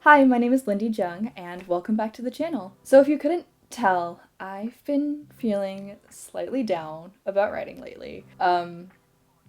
Hi, my name is Lindy Jung, and welcome back to the channel. So if you couldn't tell, I've been feeling slightly down about writing lately.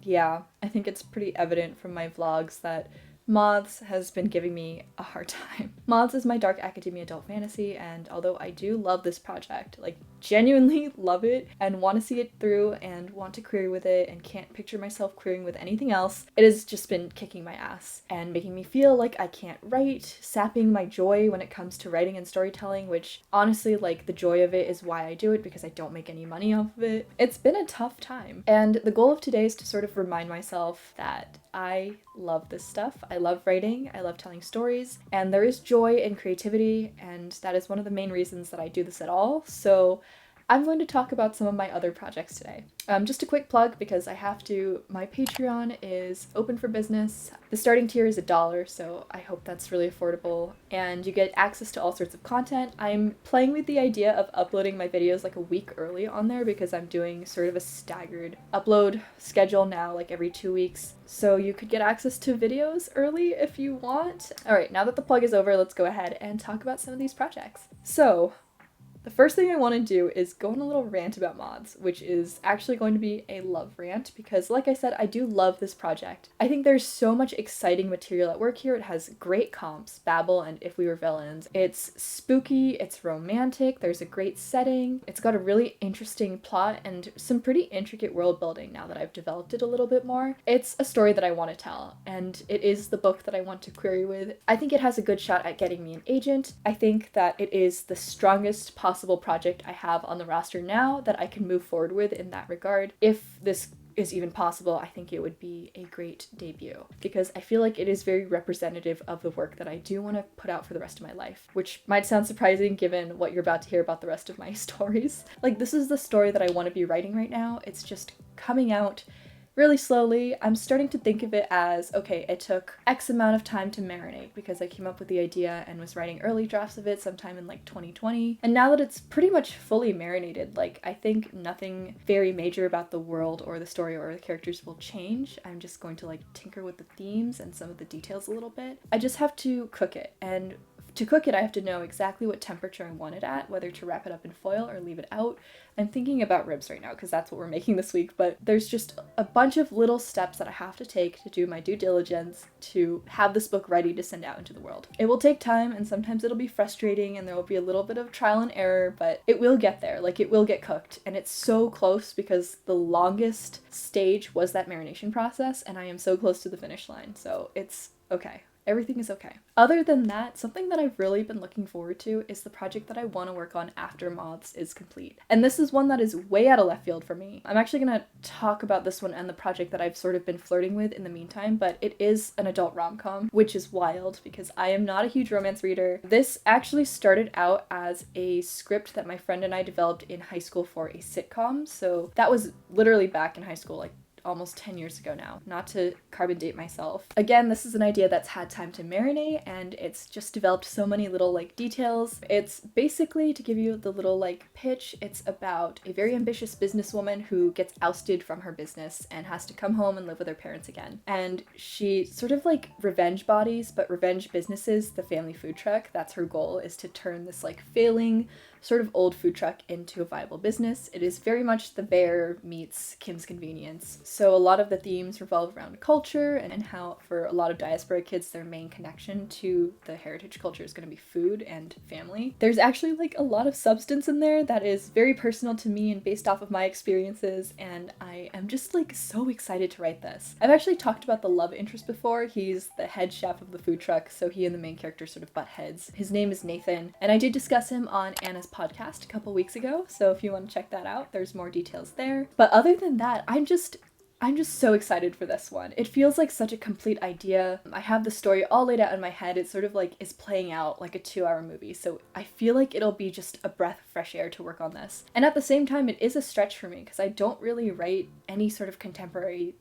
Yeah, I think it's pretty evident from my vlogs that Moths has been giving me a hard time. Moths is my dark academia adult fantasy, and although I do love this project, like genuinely love it and want to see it through and want to query with it and can't picture myself querying with anything else, it has just been kicking my ass and making me feel like I can't write, sapping my joy when it comes to writing and storytelling, which honestly, like, the joy of it is why I do it because I don't make any money off of it. It's been a tough time, and the goal of today is to sort of remind myself that I love this stuff. I love writing, I love telling stories, and there is joy in creativity, and that is one of the main reasons that I do this at all. So I'm going to talk about some of my other projects today. Just a quick plug because I have to. My Patreon is open for business. The starting tier is $1, so I hope that's really affordable, and you get access to all sorts of content. I'm playing with the idea of uploading my videos like a week early on there because I'm doing sort of a staggered upload schedule now, like every 2 weeks. So you could get access to videos early if you want. Alright, now that the plug is over, let's go ahead and talk about some of these projects. So, the first thing I want to do is go on a little rant about mods, which is actually going to be a love rant because, like I said, I do love this project. I think there's so much exciting material at work here. It has great comps, Babel and If We Were Villains. It's spooky, it's romantic, there's a great setting, it's got a really interesting plot and some pretty intricate world building now that I've developed it a little bit more. It's a story that I want to tell, and it is the book that I want to query with. I think it has a good shot at getting me an agent. I think that it is the strongest possible project I have on the roster now that I can move forward with in that regard. If this is even possible, I think it would be a great debut because I feel like it is very representative of the work that I do want to put out for the rest of my life, which might sound surprising given what you're about to hear about the rest of my stories. Like, this is the story that I want to be writing right now. It's just coming out really slowly. I'm starting to think of it as, okay, it took X amount of time to marinate because I came up with the idea and was writing early drafts of it sometime in like 2020. And now that it's pretty much fully marinated, like, I think nothing very major about the world or the story or the characters will change. I'm just going to like tinker with the themes and some of the details a little bit. I just have to cook it, and to cook it, I have to know exactly what temperature I want it at, whether to wrap it up in foil or leave it out. I'm thinking about ribs right now because that's what we're making this week, but there's just a bunch of little steps that I have to take to do my due diligence to have this book ready to send out into the world. It will take time, and sometimes it'll be frustrating, and there will be a little bit of trial and error, but it will get there. Like, it will get cooked, and it's so close because the longest stage was that marination process, and I am so close to the finish line, so it's okay. Everything is okay. Other than that, something that I've really been looking forward to is the project that I want to work on after Moths is complete. And this is one that is way out of left field for me. I'm actually going to talk about this one and the project that I've sort of been flirting with in the meantime, but it is an adult rom-com, which is wild because I am not a huge romance reader. This actually started out as a script that my friend and I developed in high school for a sitcom, so that was literally back in high school, like almost 10 years ago now, not to carbon date myself. Again, this is an idea that's had time to marinate, and it's just developed so many little like details. It's basically, to give you the little like pitch, it's about a very ambitious businesswoman who gets ousted from her business and has to come home and live with her parents again. And she sort of like revenge bodies, but revenge businesses, the family food truck. That's her goal, is to turn this like failing sort of old food truck into a viable business. It is very much The Bear meets Kim's Convenience. So a lot of the themes revolve around culture and how for a lot of diaspora kids their main connection to the heritage culture is going to be food and family. There's actually like a lot of substance in there that is very personal to me and based off of my experiences, and I am just like so excited to write this. I've actually talked about the love interest before. He's the head chef of the food truck, so he and the main character sort of butt heads. His name is Nathan, and I did discuss him on Anna's podcast a couple weeks ago, so if you want to check that out, there's more details there. But other than that, I'm just so excited for this one. It feels like such a complete idea. I have the story all laid out in my head. It sort of like is playing out like a 2-hour movie, so I feel like it'll be just a breath of fresh air to work on this. And at the same time, it is a stretch for me because I don't really write any sort of contemporary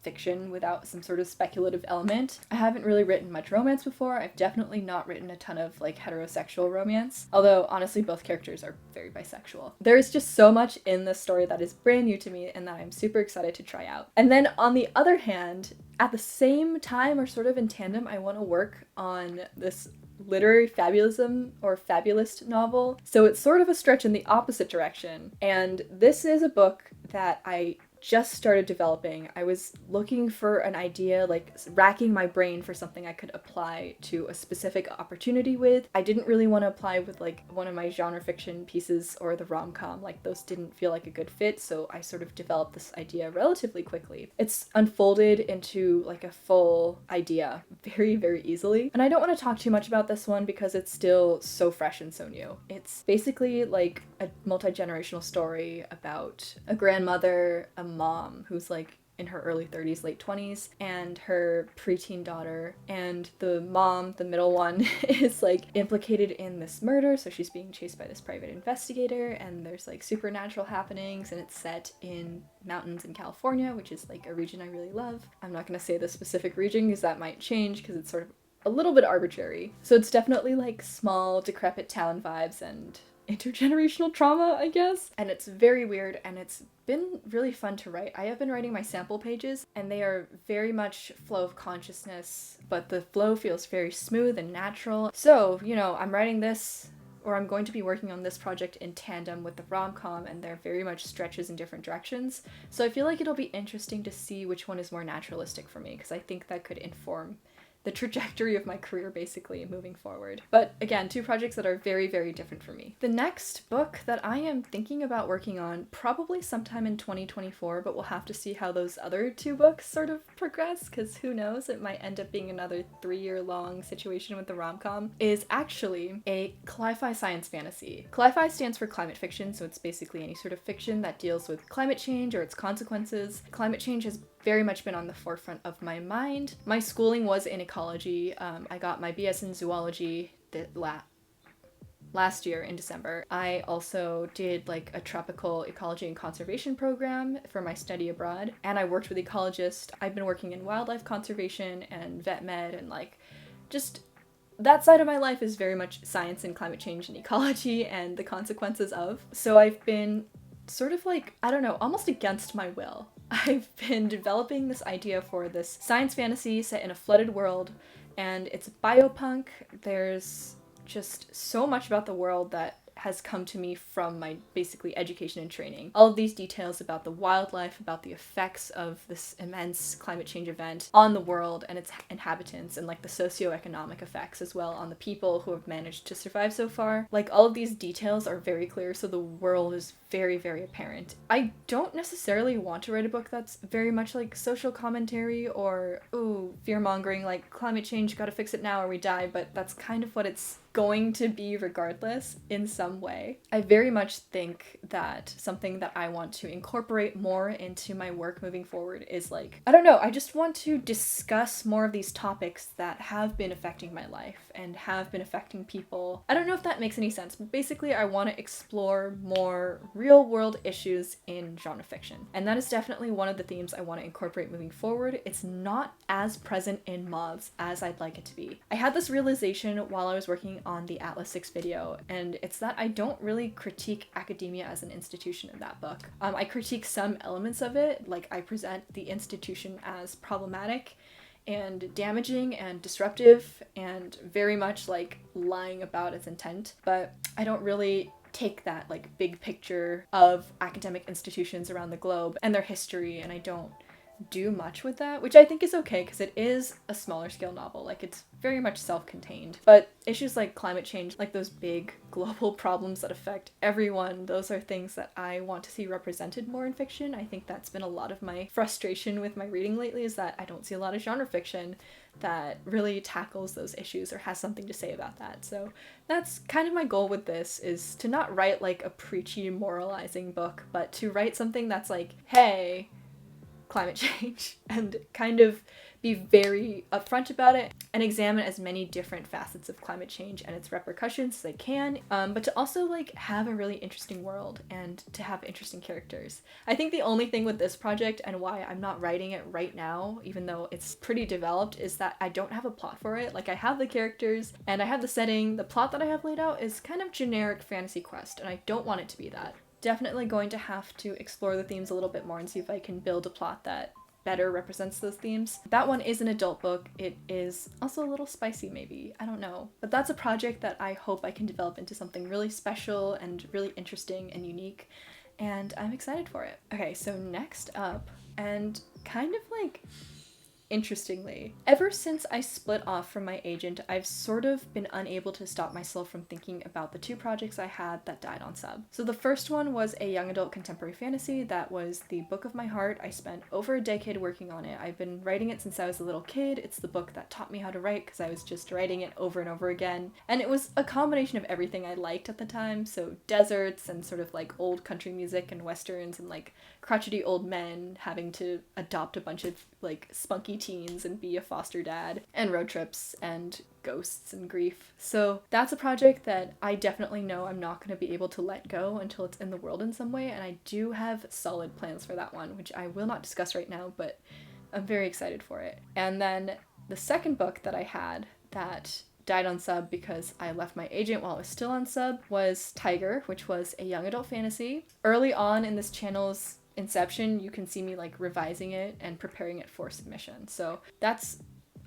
fiction without some sort of speculative element. I haven't really written much romance before. I've definitely not written a ton of like heterosexual romance, although honestly both characters are very bisexual. There is just so much in this story that is brand new to me and that I'm super excited to try out. And then on the other hand, at the same time or sort of in tandem, I want to work on this literary fabulism or fabulist novel. So it's sort of a stretch in the opposite direction. And this is a book that I just started developing. I was looking for an idea, like racking my brain for something I could apply to a specific opportunity with. I didn't really want to apply with like one of my genre fiction pieces or the rom-com, like those didn't feel like a good fit, so I sort of developed this idea relatively quickly. It's unfolded into like a full idea very, very easily. And I don't want to talk too much about this one because it's still so fresh and so new. It's basically like a multi-generational story about a grandmother, a mom who's like in her early 30s, late 20s, and her preteen daughter. And the mom, the middle one, is like implicated in this murder, so she's being chased by this private investigator, and there's like supernatural happenings, and it's set in mountains in California, which is like a region I really love. I'm not gonna say the specific region because that might change because it's sort of a little bit arbitrary. So it's definitely like small, decrepit town vibes and intergenerational trauma, I guess. And it's very weird, and it's been really fun to write. I have been writing my sample pages, and they are very much flow of consciousness, but the flow feels very smooth and natural. So, you know, I'm writing this, or I'm going to be working on this project in tandem with the rom-com, and they're very much stretches in different directions. So I feel like it'll be interesting to see which one is more naturalistic for me, because I think that could inform the trajectory of my career basically moving forward. But again, two projects that are very, very different for me. The next book that I am thinking about working on probably sometime in 2024, but we'll have to see how those other two books sort of progress, because who knows, it might end up being another 3-year-long situation with the rom-com, is actually a sci-fi science fantasy. Sci-fi stands for climate fiction, so it's basically any sort of fiction that deals with climate change or its consequences. Climate change has very much been on the forefront of my mind. My schooling was in ecology. I got my BS in zoology last year in December. I also did like a tropical ecology and conservation program for my study abroad, and I worked with ecologists. I've been working in wildlife conservation and vet med, and like just that side of my life is very much science and climate change and ecology and the consequences of. So I've been sort of like, I don't know, almost against my will. I've been developing this idea for this science fantasy set in a flooded world, and it's biopunk. There's just so much about the world that has come to me from my basically education and training. All of these details about the wildlife, about the effects of this immense climate change event on the world and its inhabitants, and like the socioeconomic effects as well on the people who have managed to survive so far. Like all of these details are very clear, so the world is very, very apparent. I don't necessarily want to write a book that's very much like social commentary or, ooh, fear-mongering, like climate change, gotta fix it now or we die, but that's kind of what it's going to be regardless in some way. I very much think that something that I want to incorporate more into my work moving forward is like, I don't know, I just want to discuss more of these topics that have been affecting my life and have been affecting people. I don't know if that makes any sense, but basically I want to explore more real world issues in genre fiction. And that is definitely one of the themes I want to incorporate moving forward. It's not as present in moths as I'd like it to be. I had this realization while I was working on the Atlas 6 video, and it's that I don't really critique academia as an institution in that book. I critique some elements of it, like I present the institution as problematic and damaging and disruptive and very much like lying about its intent, but I don't really take that like big picture of academic institutions around the globe and their history, and I don't do much with that, which I think is okay because it is a smaller scale novel. Like it's very much self-contained, but issues like climate change, like those big global problems that affect everyone, those are things that I want to see represented more in fiction. I think that's been a lot of my frustration with my reading lately, is that I don't see a lot of genre fiction that really tackles those issues or has something to say about that. So that's kind of my goal with this, is to not write like a preachy moralizing book, but to write something that's like, hey, climate change, and kind of be very upfront about it and examine as many different facets of climate change and its repercussions as I can, but to also like have a really interesting world and to have interesting characters. I think the only thing with this project and why I'm not writing it right now, even though it's pretty developed, is that I don't have a plot for it. Like I have the characters and I have the setting. The plot that I have laid out is kind of generic fantasy quest, and I don't want it to be that. Definitely going to have to explore the themes a little bit more and see if I can build a plot that better represents those themes. That one is an adult book. It is also a little spicy maybe, I don't know. But that's a project that I hope I can develop into something really special and really interesting and unique, and I'm excited for it. Okay, so next up, and kind of like interestingly, ever since I split off from my agent, I've sort of been unable to stop myself from thinking about the two projects I had that died on sub. So the first one was a young adult contemporary fantasy that was the book of my heart. I spent over a decade working on it. I've been writing it since I was a little kid. It's the book that taught me how to write because I was just writing it over and over again. And it was a combination of everything I liked at the time. So deserts and sort of like old country music and westerns and like crotchety old men having to adopt a bunch of like spunky teens and be a foster dad, and road trips and ghosts and grief. So that's a project that I definitely know I'm not going to be able to let go until it's in the world in some way, and I do have solid plans for that one, which I will not discuss right now, but I'm very excited for it. And then the second book that I had that died on sub because I left my agent while it was still on sub was Tiger, which was a young adult fantasy. Early on in this channel's inception, you can see me like revising it and preparing it for submission. So that's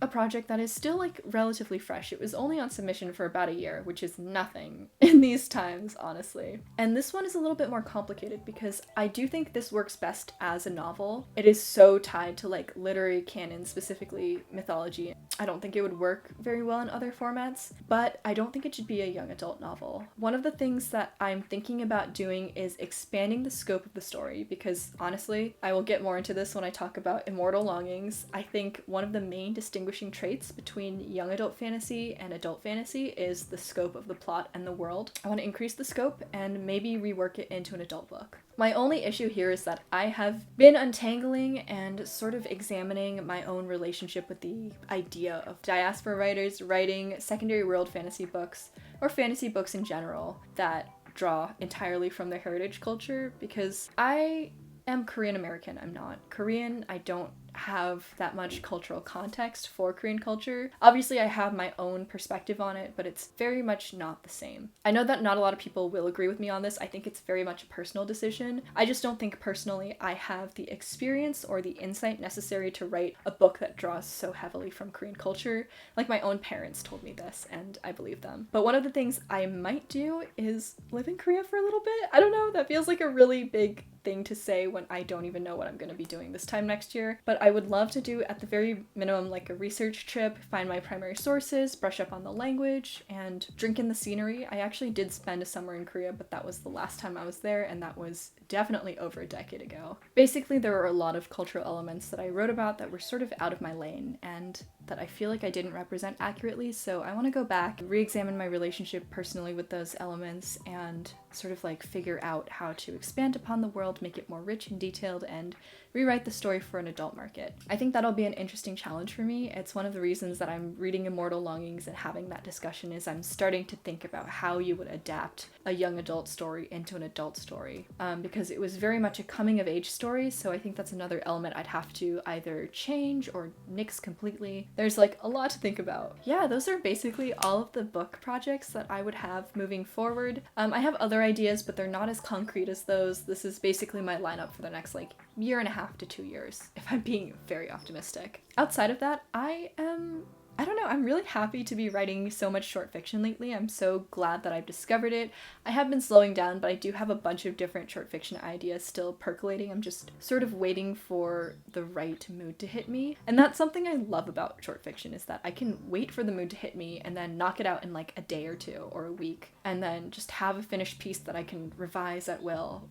a project that is still like relatively fresh. It was only on submission for about a year, which is nothing in these times, honestly. And this one is a little bit more complicated because I do think this works best as a novel. It is so tied to like literary canon, specifically mythology. I don't think it would work very well in other formats, but I don't think it should be a young adult novel. One of the things that I'm thinking about doing is expanding the scope of the story because honestly, I will get more into this when I talk about Immortal Longings. I think one of the main distinguishing traits between young adult fantasy and adult fantasy is the scope of the plot and the world. I want to increase the scope and maybe rework it into an adult book. My only issue here is that I have been untangling and sort of examining my own relationship with the idea of diaspora writers writing secondary world fantasy books, or fantasy books in general, that draw entirely from their heritage culture, because I am Korean American. I'm not Korean. I don't have that much cultural context for Korean culture. Obviously, I have my own perspective on it, but it's very much not the same. I know that not a lot of people will agree with me on this. I think it's very much a personal decision. I just don't think personally I have the experience or the insight necessary to write a book that draws so heavily from Korean culture. Like, my own parents told me this, and I believe them. But one of the things I might do is live in Korea for a little bit. I don't know, that feels like a really big thing to say when I don't even know what I'm going to be doing this time next year. But I would love to do, at the very minimum, like a research trip, find my primary sources, brush up on the language, and drink in the scenery. I actually did spend a summer in Korea, but that was the last time I was there, and that was definitely over a decade ago. Basically, there were a lot of cultural elements that I wrote about that were sort of out of my lane, and that I feel like I didn't represent accurately, so I want to go back, re-examine my relationship personally with those elements, and sort of like figure out how to expand upon the world, make it more rich and detailed, and rewrite the story for an adult market. I think that'll be an interesting challenge for me. It's one of the reasons that I'm reading Immortal Longings and having that discussion, is I'm starting to think about how you would adapt a young adult story into an adult story, because it was very much a coming of age story, so I think that's another element I'd have to either change or nix completely. There's like a lot to think about. Yeah, those are basically all of the book projects that I would have moving forward. I have other ideas, but they're not as concrete as those. This is basically my lineup for the next like year and a half to 2 years, if I'm being very optimistic. Outside of that, I don't know, I'm really happy to be writing so much short fiction lately. I'm so glad that I've discovered it. I have been slowing down, but I do have a bunch of different short fiction ideas still percolating. I'm just sort of waiting for the right mood to hit me. And that's something I love about short fiction, is that I can wait for the mood to hit me and then knock it out in like a day or two or a week, and then just have a finished piece that I can revise at will.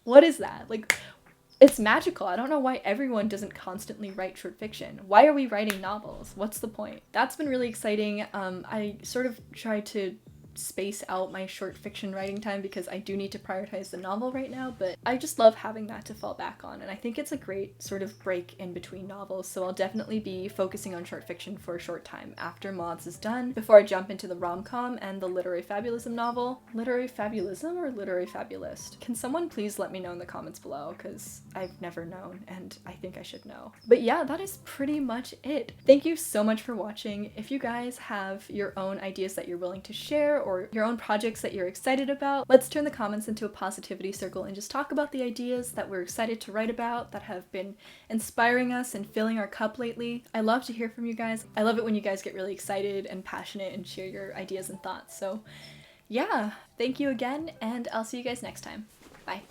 What is that? Like, it's magical. I don't know why everyone doesn't constantly write short fiction. Why are we writing novels? What's the point? That's been really exciting. I sort of try to space out my short fiction writing time because I do need to prioritize the novel right now, but I just love having that to fall back on, and I think it's a great sort of break in between novels, so I'll definitely be focusing on short fiction for a short time after Moths is done, before I jump into the rom-com and the literary fabulism novel. Literary fabulism or literary fabulist? Can someone please let me know in the comments below, because I've never known and I think I should know. But yeah, that is pretty much it. Thank you so much for watching. If you guys have your own ideas that you're willing to share, or your own projects that you're excited about. Let's turn the comments into a positivity circle and just talk about the ideas that we're excited to write about, that have been inspiring us and filling our cup lately. I love to hear from you guys. I love it when you guys get really excited and passionate and share your ideas and thoughts. So yeah, thank you again, and I'll see you guys next time. Bye.